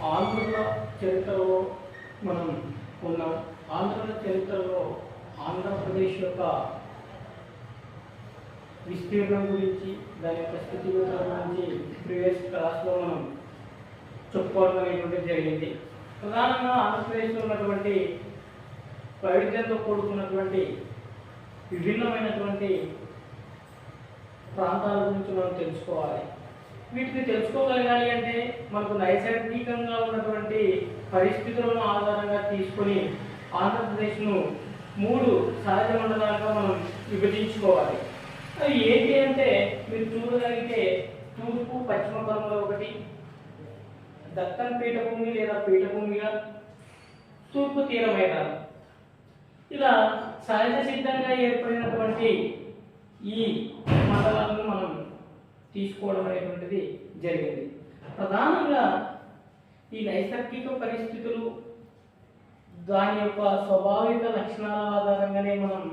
ఆంధ్రుల చరిత్రలో మనం ఉన్నాం. ఆంధ్రుల చరిత్రలో ఆంధ్రప్రదేశ్ యొక్క విస్తీర్ణం గురించి, దాని యొక్క స్థితిగతుల గురించి ప్రీవియస్ క్లాస్లో మనం చెప్పుకోవడం అనేటువంటిది జరిగింది. ప్రధానంగా ఆంధ్రప్రదేశ్లో ఉన్నటువంటి వైవిధ్యంతో కూడుకున్నటువంటి విభిన్నమైనటువంటి ప్రాంతాల గురించి మనం తెలుసుకోవాలి. వీటిని తెలుసుకోగలగాలి అంటే మనకు నైసర్గికంగా ఉన్నటువంటి పరిస్థితులను ఆధారంగా తీసుకొని ఆంధ్రప్రదేశ్ను 3 సహజ మండలాలుగా మనం విభజించుకోవాలి. అవి ఏంటి అంటే మీరు చూడగలిగితే తూర్పు పశ్చిమ కనుమల ఒకటి, దక్కన్ పీఠభూమి లేదా పీఠభూమిగా, తూర్పు తీర మైదానం. ఇలా సహజ సిద్ధంగా ఏర్పడినటువంటి ఈ మండలాలను మనం తీసుకోవడం అనేటువంటిది జరిగింది. ప్రధానంగా ఈ నైసర్గిక పరిస్థితులు, దాని యొక్క స్వాభావిక లక్షణాల ఆధారంగానే మనం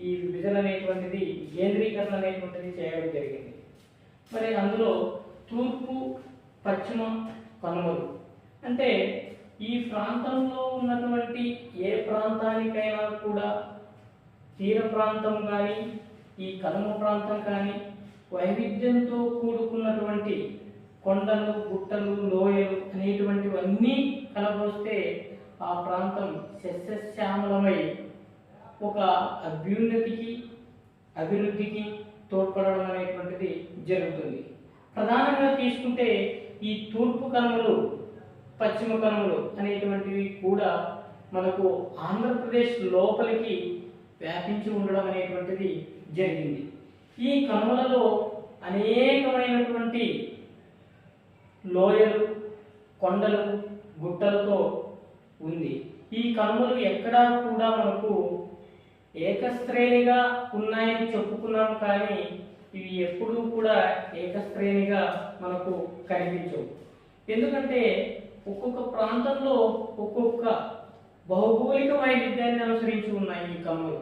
ఈ విభజన అనేటువంటిది, కేంద్రీకరణ అనేటువంటిది చేయడం జరిగింది. మరి అందులో తూర్పు పశ్చిమ కనుమలు అంటే ఈ ప్రాంతంలో ఉన్నటువంటి ఏ ప్రాంతానికైనా కూడా తీర ప్రాంతం కానీ ఈ కనుమ ప్రాంతం కానీ వైవిధ్యంతో కూడుకున్నటువంటి కొండలు, గుట్టలు, లోయలు అనేటువంటివన్నీ కలబోస్తే ఆ ప్రాంతం సస్యశ్యామలమై ఒక అభివృద్ధికి తోడ్పడడం అనేటువంటిది జరుగుతుంది. ప్రధానంగా తీసుకుంటే ఈ తూర్పు కనుమలు, పశ్చిమ కనుమలు అనేటువంటివి కూడా మనకు ఆంధ్రప్రదేశ్ లోపలికి వ్యాపించి ఉండడం అనేటువంటిది జరిగింది. ఈ కనుమలలో అనేకమైనటువంటి లోయలు, కొండలు, గుట్టలతో ఉంది. ఈ కనుమలు ఎక్కడా కూడా మనకు ఏకశ్రేణిగా ఉన్నాయని చెప్పుకున్నాం, కానీ ఇవి ఎప్పుడూ కూడా ఏకశ్రేణిగా మనకు కనిపించవు. ఎందుకంటే ఒక్కొక్క ప్రాంతంలో ఒక్కొక్క భౌగోళిక వైవిధ్యాన్ని అనుసరించి ఉన్నాయి ఈ కనుమలు.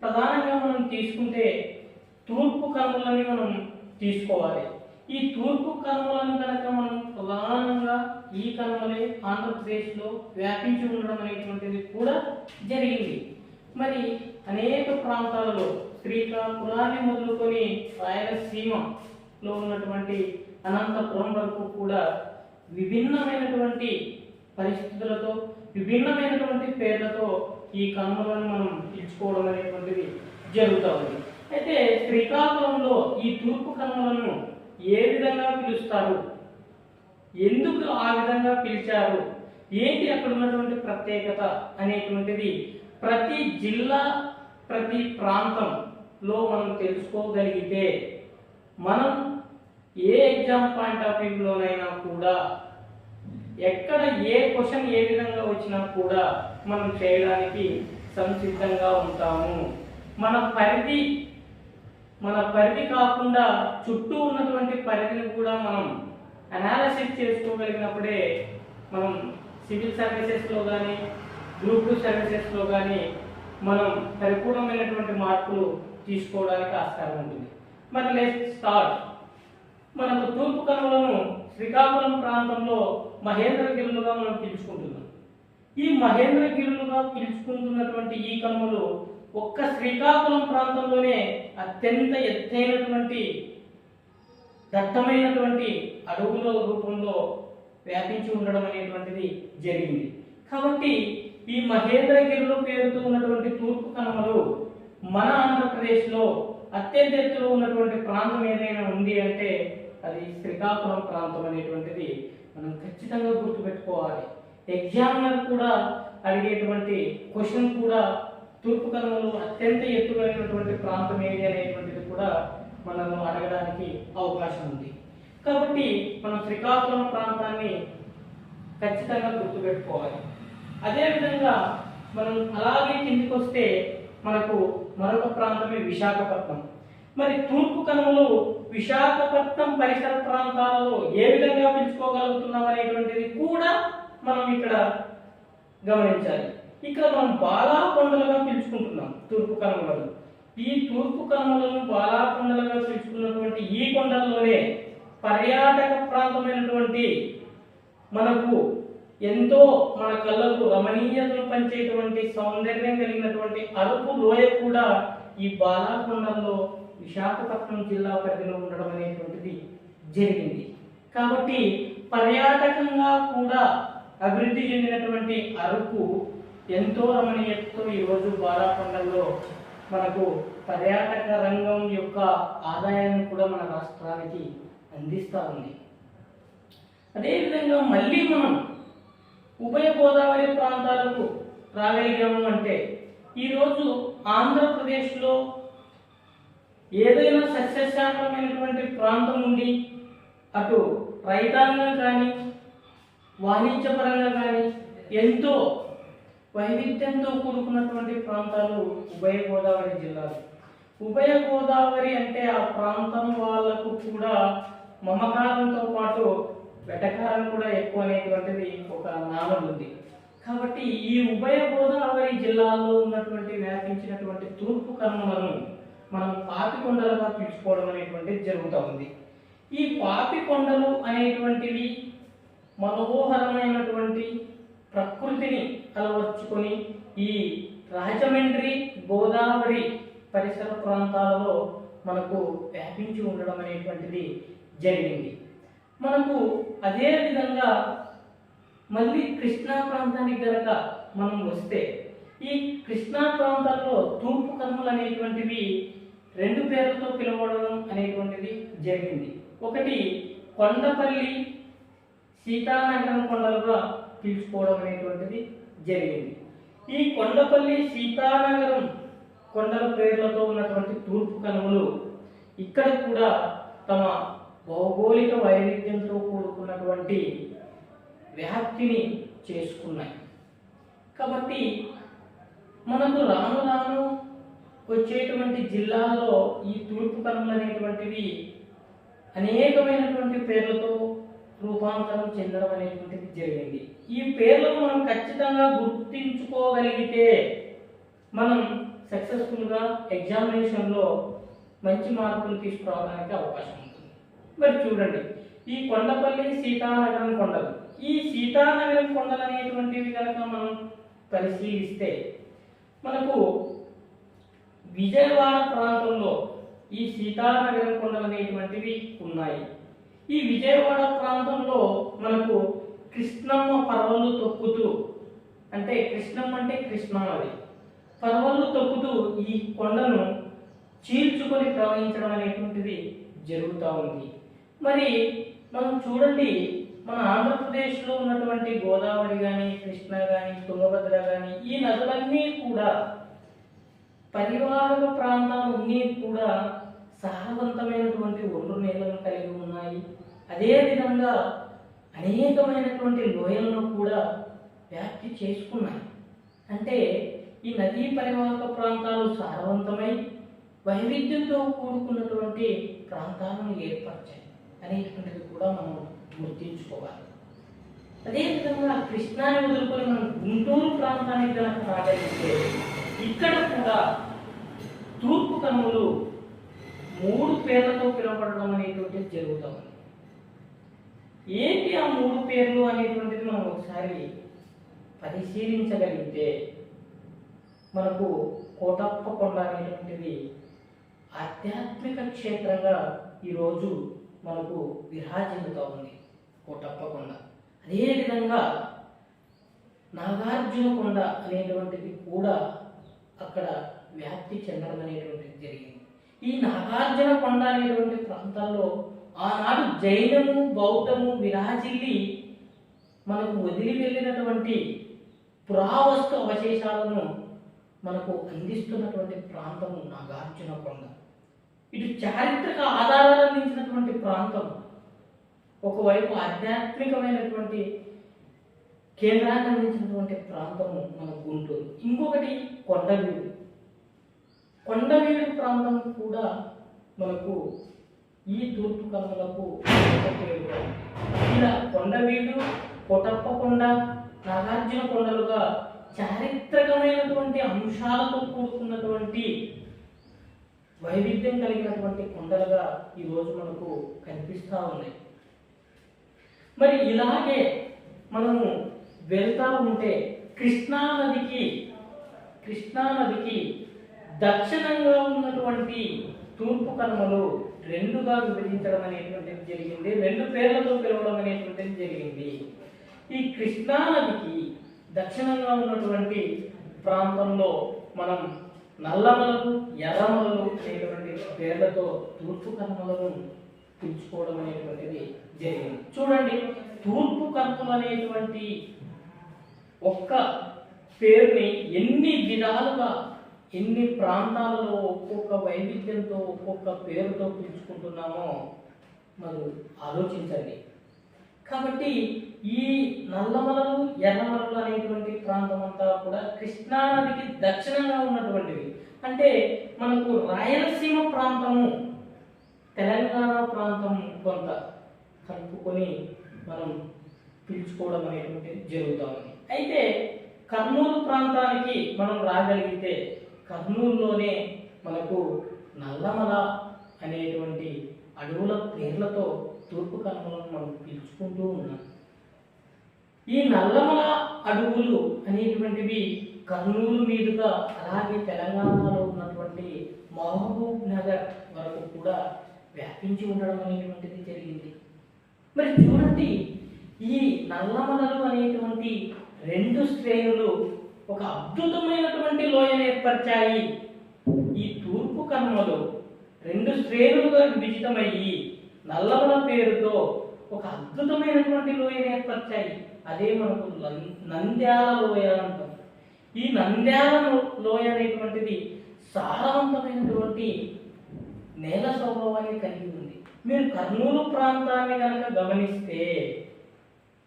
ప్రధానంగా మనం తీసుకుంటే తూర్పు కనుమలని మనం తీసుకోవాలి. ఈ తూర్పు కనుమలను కనుక మనం ప్రధానంగా ఈ కనుమలే ఆంధ్రప్రదేశ్లో వ్యాపించి ఉండడం అనేటువంటిది కూడా జరిగింది. మరి అనేక ప్రాంతాలలో శ్రీకాకుళాన్ని మొదలుకొని రాయలసీమలో ఉన్నటువంటి అనంతపురం వరకు కూడా విభిన్నమైనటువంటి పరిస్థితులతో, విభిన్నమైనటువంటి పేర్లతో ఈ కనుమలను మనం పిలుచుకోవడం అనేటువంటిది జరుగుతూ ఉంది. అయితే శ్రీకాకుళంలో ఈ తూర్పు కనుమలను ఏ విధంగా పిలుస్తారు, ఎందుకు ఆ విధంగా పిలిచారు, ఏంటి అక్కడ ఉన్నటువంటి ప్రత్యేకత అనేటువంటిది ప్రతి జిల్లా, ప్రతి ప్రాంతంలో మనం తెలుసుకోగలిగితే మనం ఏ ఎగ్జామ్ పాయింట్ ఆఫ్ వ్యూలోనైనా కూడా ఎక్కడ ఏ క్వశ్చన్ ఏ విధంగా వచ్చినా కూడా మనం చేయడానికి సంసిద్ధంగా ఉంటాము. మన పరిధి కాకుండా చుట్టూ ఉన్నటువంటి పరిధిని కూడా మనం అనాలిసిస్ చేసుకోగలిగినప్పుడే మనం సివిల్ సర్వీసెస్లో కానీ, గ్రూప్ 2 సర్వీసెస్లో కానీ మనం పరిపూర్ణమైనటువంటి మార్కులు తీసుకోవడానికి ఆస్కారం ఉంటుంది. మరి లెట్స్ స్టార్ట్. మనకు తూర్పు కనుమలను శ్రీకాకుళం ప్రాంతంలో మహేంద్రగిరులుగా మనం పిలుచుకుంటున్నాం. ఈ మహేంద్రగిరులుగా పిలుచుకుంటున్నటువంటి ఈ కనుమలు ఒక్క శ్రీకాకుళం ప్రాంతంలోనే అత్యంత ఎత్తైనటువంటి దట్టమైనటువంటి అడవుల రూపంలో వ్యాపించి ఉండడం అనేటువంటిది జరిగింది. కాబట్టి ఈ మహేంద్రగిరుల పేరుతో ఉన్నటువంటి తూర్పు కనుమలు మన ఆంధ్రప్రదేశ్లో అత్యంత ఎత్తులో ఉన్నటువంటి ప్రాంతం ఏదైనా ఉంది అంటే అది శ్రీకాకుళం ప్రాంతం అనేటువంటిది మనం ఖచ్చితంగా గుర్తుపెట్టుకోవాలి. ఎగ్జామినర్ కూడా అడిగేటువంటి క్వశ్చన్ కూడా తూర్పు కనుమలు అత్యంత ఎత్తు కలిగినటువంటి ప్రాంతం ఏది అనేటువంటిది కూడా మనల్ని అడగడానికి అవకాశం ఉంది. కాబట్టి మనం శ్రీకాకుళం ప్రాంతాన్ని ఖచ్చితంగా గుర్తుపెట్టుకోవాలి. అదేవిధంగా మనం అలాగే కిందికి వస్తే మనకు మరొక ప్రాంతమే విశాఖపట్నం. మరి తూర్పు కనుమలు విశాఖపట్నం పరిసర ప్రాంతాలలో ఏ విధంగా పిలుచుకోగలుగుతున్నాం అనేటువంటిది కూడా మనం ఇక్కడ గమనించాలి. ఇక్కడ మనం బాలాకొండలుగా పిలుచుకుంటున్నాం తూర్పు కనుమలను. ఈ తూర్పు కనుమలను బాలాకొండలుగా పిలుచుకున్నటువంటి ఈ కొండల్లోనే పర్యాటక ప్రాంతమైనటువంటి మనకు ఎంతో మన కళ్ళకు రమణీయతను పంచేటువంటి సౌందర్యం కలిగినటువంటి అరకు లోయ కూడా ఈ బాలాకొండల్లో విశాఖపట్నం జిల్లా పరిధిలో ఉండడం అనేటువంటిది జరిగింది. కాబట్టి పర్యాటకంగా కూడా అభివృద్ధి చెందినటువంటి అరకు ఎంతో రమణీయతతో ఈరోజు బాలాకొండల్లో మనకు పర్యాటక రంగం యొక్క ఆదాయాన్ని కూడా మన రాష్ట్రానికి అందిస్తూ ఉంది. అదేవిధంగా మళ్ళీ మనం ఉభయ గోదావరి ప్రాంతాలకు రాగలిగాము అంటే ఈరోజు ఆంధ్రప్రదేశ్లో ఏదైనా సస్యశ్యామలమైనటువంటి ప్రాంతం ఉండి అటు రైతాంగం కానీ వాణిజ్యపరంగా కానీ ఎంతో వైవిధ్యంతో కూడుకున్నటువంటి ప్రాంతాలు ఉభయ గోదావరి జిల్లాలు. ఉభయ గోదావరి అంటే ఆ ప్రాంతం వాళ్ళకు కూడా మమకారంతో పాటు వెటకారం కూడా ఎక్కువ అనేటువంటిది ఒక నానుడి ఉంది. కాబట్టి ఈ ఉభయ గోదావరి జిల్లాల్లో ఉన్నటువంటి వ్యాపించినటువంటి తూర్పు కనుమలను మనం పాపికొండలుగా పిలుచుకోవడం అనేటువంటిది జరుగుతూ ఉంది. ఈ పాపికొండలు అనేటువంటివి మనోహరమైనటువంటి ప్రకృతిని అలవర్చుకొని ఈ రాజమండ్రి గోదావరి పరిసర ప్రాంతాలలో మనకు వ్యాపించి ఉండడం అనేటువంటిది జరిగింది. మనకు అదే విధంగా మళ్ళీ కృష్ణా ప్రాంతానికి కనుక మనం వస్తే ఈ కృష్ణా ప్రాంతాల్లో తూర్పు కనుమలు అనేటువంటివి రెండు పేర్లతో పిలువడం అనేటువంటిది జరిగింది. ఒకటి కొండపల్లి సీతానగరం కొండలుగా పిలుచుకోవడం అనేటువంటిది జరిగింది. ఈ కొండపల్లి సీతానగరం కొండల పేర్లతో ఉన్నటువంటి తూర్పు కనుమలు ఇక్కడ కూడా తమ భౌగోళిక వైవిధ్యంతో కూడుకున్నటువంటి వ్యాప్తిని చేసుకున్నాయి. కాబట్టి మనకు రాను రాను వచ్చేటువంటి జిల్లాల్లో ఈ తూర్పు కనుమలు అనేటువంటివి అనేకమైనటువంటి పేర్లతో రూపాంతరం చెందడం అనేటువంటిది జరిగింది. ఈ పేర్లను మనం ఖచ్చితంగా గుర్తించుకోగలిగితే మనం సక్సెస్ఫుల్గా ఎగ్జామినేషన్లో మంచి మార్కులు తీసుకురావడానికి అవకాశం ఉంటుంది. మరి చూడండి, ఈ కొండపల్లి సీతానగరం కొండలు, ఈ సీతానగరం కొండలు అనేటువంటివి కనుక మనం పరిశీలిస్తే మనకు విజయవాడ ప్రాంతంలో ఈ సీతానగరం కొండలు అనేటువంటివి ఉన్నాయి. ఈ విజయవాడ ప్రాంతంలో మనకు కృష్ణమ్మ పర్వలు తొక్కుతూ, అంటే కృష్ణమ్మ అంటే కృష్ణానది, పర్వలు తొక్కుతూ ఈ కొండను చీల్చుకొని ప్రవహించడం అనేటువంటిది జరుగుతూ ఉంది. మరి మనం చూడండి, మన ఆంధ్రప్రదేశ్లో ఉన్నటువంటి గోదావరి కానీ, కృష్ణ కానీ, తుంగభద్ర కానీ ఈ నదులన్నీ కూడా పరివాహక ప్రాంతాలన్నీ కూడా సారవంతమైనటువంటి ఒండ్రు నేలను కలిగి ఉన్నాయి. అదేవిధంగా అనేకమైనటువంటి లోయలను కూడా వ్యాప్తి చేసుకున్నాయి. అంటే ఈ నదీ పరివాహక ప్రాంతాలు సారవంతమై వైవిధ్యంతో కూడుకున్నటువంటి ప్రాంతాలను ఏర్పరిచాయి అనేటువంటిది కూడా మనం గుర్తించుకోవాలి. అదేవిధంగా కృష్ణాని వదులుకొని మనం గుంటూరు ప్రాంతానికి కనుక రాగలిగితే ఇక్కడ కూడా తూర్పు కనుమలు 3 పేర్లతో పిలువబడడం అనేటువంటిది జరుగుతుంది. ఏంటి ఆ 3 పేర్లు అనేటువంటిది మనం ఒకసారి పరిశీలించగలిగితే మనకు కోటప్ప కొండ అనేటువంటిది ఆధ్యాత్మిక క్షేత్రంగా ఈరోజు మనకు విరాజిల్లుతూ ఉంది కోటప్ప కొండ. అదేవిధంగా నాగార్జున కొండ అనేటువంటిది కూడా అక్కడ వ్యాప్తి చెందడం అనేటువంటిది జరిగింది. ఈ నాగార్జున కొండ అనేటువంటి ప్రాంతాల్లో ఆనాడు జైనము బౌద్ధము విరాజిల్లి మనకు వదిలి వెళ్ళినటువంటి పురావస్తు అవశేషాలను మనకు అందిస్తున్నటువంటి ప్రాంతము నాగార్జున కొండ. ఇటు చారిత్రక ఆధారాలు అందించినటువంటి ప్రాంతం, ఒకవైపు ఆధ్యాత్మికమైనటువంటి కేంద్రాన్ని అందించినటువంటి ప్రాంతము మన గుంటూరు. ఇంకొకటి కొండవీడు. కొండవీడు ప్రాంతం కూడా మనకు ఈ తూర్పు కనుమలకు ఇలా కొండవీడు, కోటప్ప కొండ, నాగార్జున కొండలుగా చారిత్రకమైనటువంటి అంశాలతో కూడుకున్నటువంటి వైవిధ్యం కలిగినటువంటి కొండలుగా ఈరోజు మనకు కనిపిస్తూ ఉన్నాయి. మరి ఇలాగే మనము వెళ్తా ఉంటే కృష్ణా నదికి దక్షిణంగా ఉన్నటువంటి తూర్పు కనుమలు రెండుగా విభజించడం అనేటువంటిది జరిగింది, రెండు పేర్లతో పిలవడం అనేటువంటిది జరిగింది. ఈ కృష్ణా నదికి దక్షిణంగా ఉన్నటువంటి ప్రాంతంలో మనం నల్లమలలు, ఎర్రమలలు అనేటువంటి పేర్లతో తూర్పు కనుమలను పిలుచుకోవడం అనేటువంటిది జరిగింది. చూడండి, తూర్పు కనుమలు అనేటువంటి ఒక్క పేరుని ఎన్ని విధాలుగా, ఎన్ని ప్రాంతాలలో ఒక్కొక్క వైవిధ్యంతో, ఒక్కొక్క పేరుతో పిలుచుకుంటున్నామో మరి ఆలోచించండి. కాబట్టి ఈ నల్లమలలు, ఎర్రమలలు అనేటువంటి ప్రాంతం అంతా కూడా కృష్ణా నదికి దక్షిణంగా ఉన్నటువంటివి. అంటే మనకు రాయలసీమ ప్రాంతము, తెలంగాణ ప్రాంతం కొంత కలుపుకొని మనం పిలుచుకోవడం అనేటువంటిది జరుగుతూ ఉంది. అయితే కర్నూలు ప్రాంతానికి మనం రాగలిగితే కర్నూలులోనే మనకు నల్లమల అనేటువంటి అడవుల పేర్లతో తూర్పు కనుమలను మనం పిలుచుకుంటూ ఉన్నాం. ఈ నల్లమల అడవులు అనేటువంటివి కర్నూలు మీదుగా అలాగే తెలంగాణలో ఉన్నటువంటి మహబూబ్ నగర్ వరకు కూడా వ్యాపించి ఉండడం అనేటువంటిది జరిగింది. మరి చూడండి, ఈ నల్లమలలు అనేటువంటి రెండు శ్రేణులు ఒక అద్భుతమైనటువంటి లోయను ఏర్పరిచాయి. ఈ తూర్పు కనుమలు రెండు శ్రేణులుగా విభజితమయ్యి నల్లమల పేరుతో ఒక అద్భుతమైనటువంటి లోయను ఏర్పరిచాయి. అదే మనకు నంద్యాల లోయ అంటాం. ఈ నంద్యాల లోయ అనేటువంటిది సారవంతమైనటువంటి నేల స్వభావాన్ని కలిగి ఉంది. మీరు కర్నూలు ప్రాంతాన్ని కనుక గమనిస్తే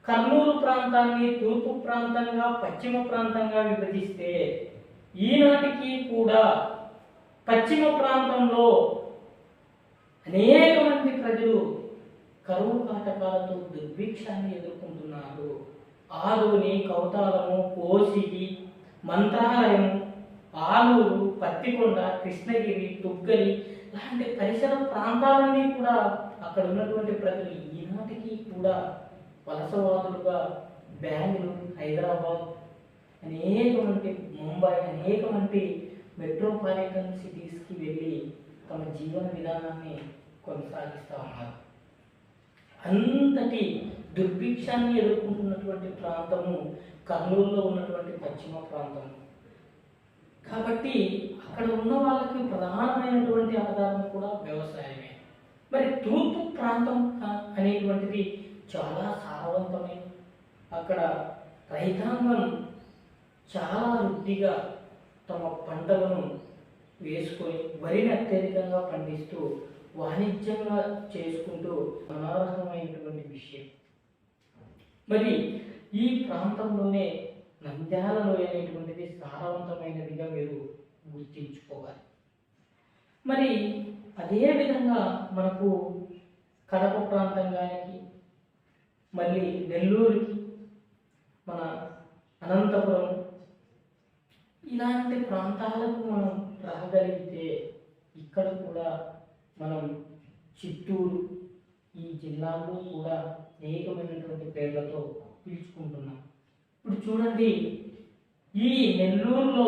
కర్నూలు ప్రాంతాన్ని తూర్పు ప్రాంతంగా, పశ్చిమ ప్రాంతంగా విభజిస్తే ఈనాటికి కూడా పశ్చిమ ప్రాంతంలో అనేక మంది ప్రజలు కరువు కాటకాలతో దుర్భిక్షాన్ని ఎదుర్కొంటున్నారు. ఆదోని, కౌతాలము, కోసిగి, మంత్రాలయం, ఆలూరు, పత్తికొండ, కృష్ణగిరి, తుగ్గలి లాంటి పరిసర ప్రాంతాలన్నీ కూడా అక్కడ ఉన్నటువంటి ప్రజలు ఈనాటికి కూడా వలసవాదులుగా బెంగళూరు, హైదరాబాద్, అనేక మంది ముంబై, అనేక మంది మెట్రోపాలిటన్ సిటీస్కి వెళ్ళి తమ జీవన విధానాన్ని కొనసాగిస్తూ ఉన్నారు. అంతటి దుర్భిక్షాన్ని ఎదుర్కొంటున్నటువంటి ప్రాంతము కర్నూలులో ఉన్నటువంటి పశ్చిమ ప్రాంతం. కాబట్టి అక్కడ ఉన్న వాళ్ళకి ప్రధానమైనటువంటి ఆధారం కూడా వ్యవసాయమే. మరి తూర్పు ప్రాంతం అనేటువంటిది చాలా సారవంతమైన, అక్కడ రైతాంగం చాలా వృద్ధిగా తమ పంటలను వేసుకొని వరిని అత్యధికంగా పండిస్తూ వాణిజ్యంగా చేసుకుంటూ అనార్హమైనటువంటి విషయం. మరి ఈ ప్రాంతంలోనే నంద్యాల లోయ అనేటువంటిది సారవంతమైనదిగా మీరు గుర్తించుకోవాలి. మరి అదే విధంగా మనకు కడప ప్రాంతంగానికి, మళ్ళీ నెల్లూరుకి, మన అనంతపురం ఇలాంటి ప్రాంతాలకు మనం రాగలిగితే ఇక్కడ కూడా మనం చిత్తూరు, ఈ జిల్లాలో కూడా అనేకమైనటువంటి పేర్లతో పిలుచుకుంటున్నాం. ఇప్పుడు చూడండి, ఈ నెల్లూరులో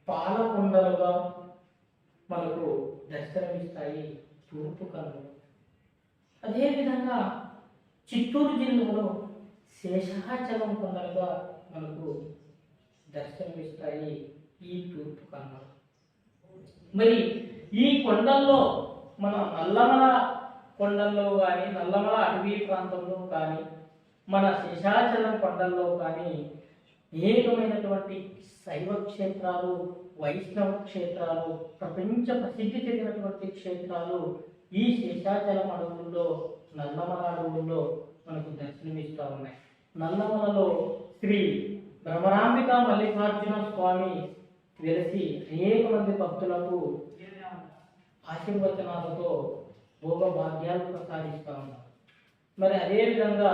పాలకొండలుగా మనకు దర్శనమిస్తాయి తూర్పు కనుమలు. అదేవిధంగా చిత్తూరు జిల్లాలో శేషాచలం కొండలుగా మనకు దర్శనమిస్తాయి ఈ తూర్పు కనుమలు. మరి ఈ కొండల్లో మన నల్లమల కొండల్లో కానీ, నల్లమల అటవీ ప్రాంతంలో కానీ, మన శేషాచలం కొండల్లో కానీ అనేకమైనటువంటి శైవ క్షేత్రాలు, వైష్ణవ క్షేత్రాలు, ప్రపంచ ప్రసిద్ధి చెందినటువంటి క్షేత్రాలు ఈ శేషాచలం అడవుల్లో, నల్లమల అడవుల్లో మనకు దర్శనమిస్తూ ఉన్నాయి. నల్లమలలో శ్రీ భ్రమరాంబిక మల్లికార్జున స్వామి వెలిసి అనేక మంది భక్తులకు ఆశీర్వచనాలతో భోగ భాగ్యాలు ప్రసాదిస్తూ ఉన్నారు. మరి అదేవిధంగా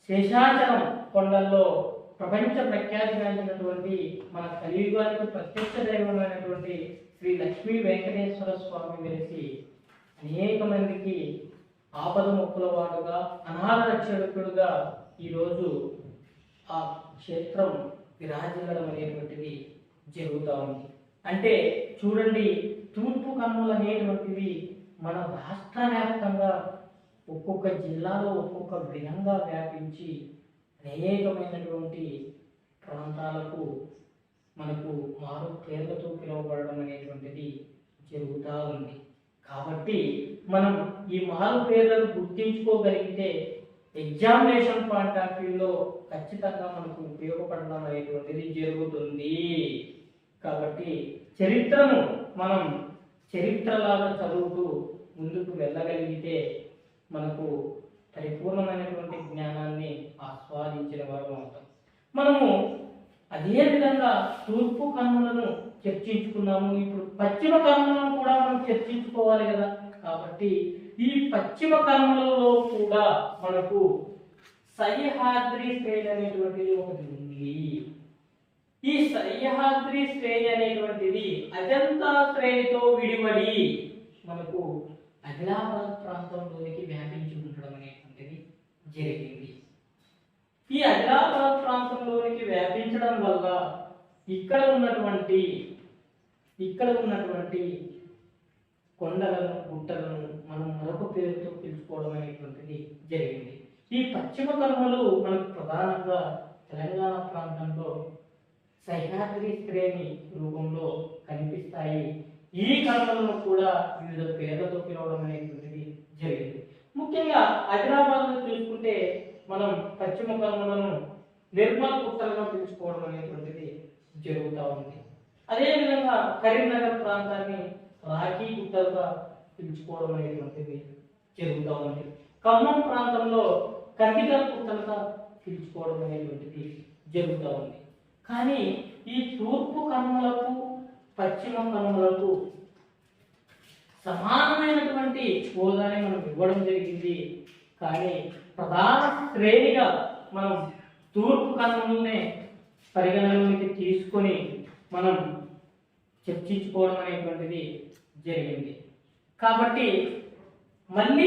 శేషాచలం కొండల్లో ప్రపంచ ప్రఖ్యాతిగాంచినటువంటి మన కలియుగానికి ప్రత్యక్ష దైవమైనటువంటి శ్రీ లక్ష్మీ వెంకటేశ్వర స్వామి వెలిసి అనేక మందికి ఆపద మొక్కుల వాడుగా, అనాథ రక్షకుడుగా ఈరోజు ఆ క్షేత్రం విరాజిల్లడం అనేటువంటిది జరుగుతూ ఉంది. అంటే చూడండి, తూర్పు కన్నులు అనేటువంటివి మన రాష్ట్ర వ్యాప్తంగా ఒక్కొక్క జిల్లాలో ఒక్కొక్క విధంగా వ్యాపించి అనేకమైనటువంటి ప్రాంతాలకు మనకు మారు పేర్లతో పిలువబడడం అనేటువంటిది జరుగుతూ ఉంది. కాబట్టి మనం ఈ మారు పేర్లను గుర్తించుకోగలిగితే ఎగ్జామినేషన్ పాయింట్ ఆఫ్ వ్యూలో ఖచ్చితంగా మనకు ఉపయోగపడడం అనేటువంటిది జరుగుతుంది. కాబట్టి చరిత్రను మనం చరిత్రలాగా చదువుతూ ముందుకు వెళ్ళగలిగితే మనకు పరిపూర్ణమైనటువంటి జ్ఞానాన్ని ఆస్వాదించిన వారు అవుతాం. మనము అదే విధంగా తూర్పు కన్నులను చర్చించుకున్నాము. ఇప్పుడు పశ్చిమ కన్నులను కూడా మనం చర్చించుకోవాలి కదా. కాబట్టి ఈ పశ్చిమ కన్నులలో కూడా మనకు సహ్యాద్రి శ్రేణి అనేటువంటిది ఒకటి ఉంది. ఈ సహ్యాద్రి శ్రేణి అనేటువంటిది అజంతా శ్రేణితో విడివడి మనకు ఆదిలాబాద్ ప్రాంతంలోనికి వ్యాపించి ఉండడం అనేటువంటిది జరిగింది. ఈ ఆదిలాబాద్ ప్రాంతంలోనికి వ్యాపించడం వల్ల ఇక్కడ ఉన్నటువంటి కొండలను గుట్టలను మనం మరొక పేరుతో పిలుచుకోవడం అనేటువంటిది జరిగింది. ఈ పశ్చిమ కనుమలు మనకు ప్రధానంగా తెలంగాణ ప్రాంతంలో సహ్యాద్రి శ్రేణి రూపంలో కనిపిస్తాయి. ఈ కనుమలను కూడా వివిధ పేర్లతో పిలవడం అనేటువంటిది జరిగింది. ముఖ్యంగా హైదరాబాద్లో చూసుకుంటే మనం పశ్చిమ కనుమలను నిర్మల్ గుట్టలుగా పిలుచుకోవడం అనేటువంటిది జరుగుతూ ఉంది. అదేవిధంగా కరీంనగర్ ప్రాంతాన్ని రాఖీ గుట్టలుగా పిలుచుకోవడం అనేటువంటిది జరుగుతూ ఉంది. ఖమ్మం ప్రాంతంలో కర్గికల్ గుట్టలుగా పిలుచుకోవడం అనేటువంటిది జరుగుతూ ఉంది. కానీ ఈ తూర్పు కనుమలకు పశ్చిమ కనుమలకు సమానమైనటువంటి హోదాని మనం ఇవ్వడం జరిగింది. కానీ ప్రధాన శ్రేణిగా మనం తూర్పు కనుమలనే పరిగణలోనికి తీసుకొని మనం చర్చించుకోవడం అనేటువంటిది జరిగింది. కాబట్టి మళ్ళీ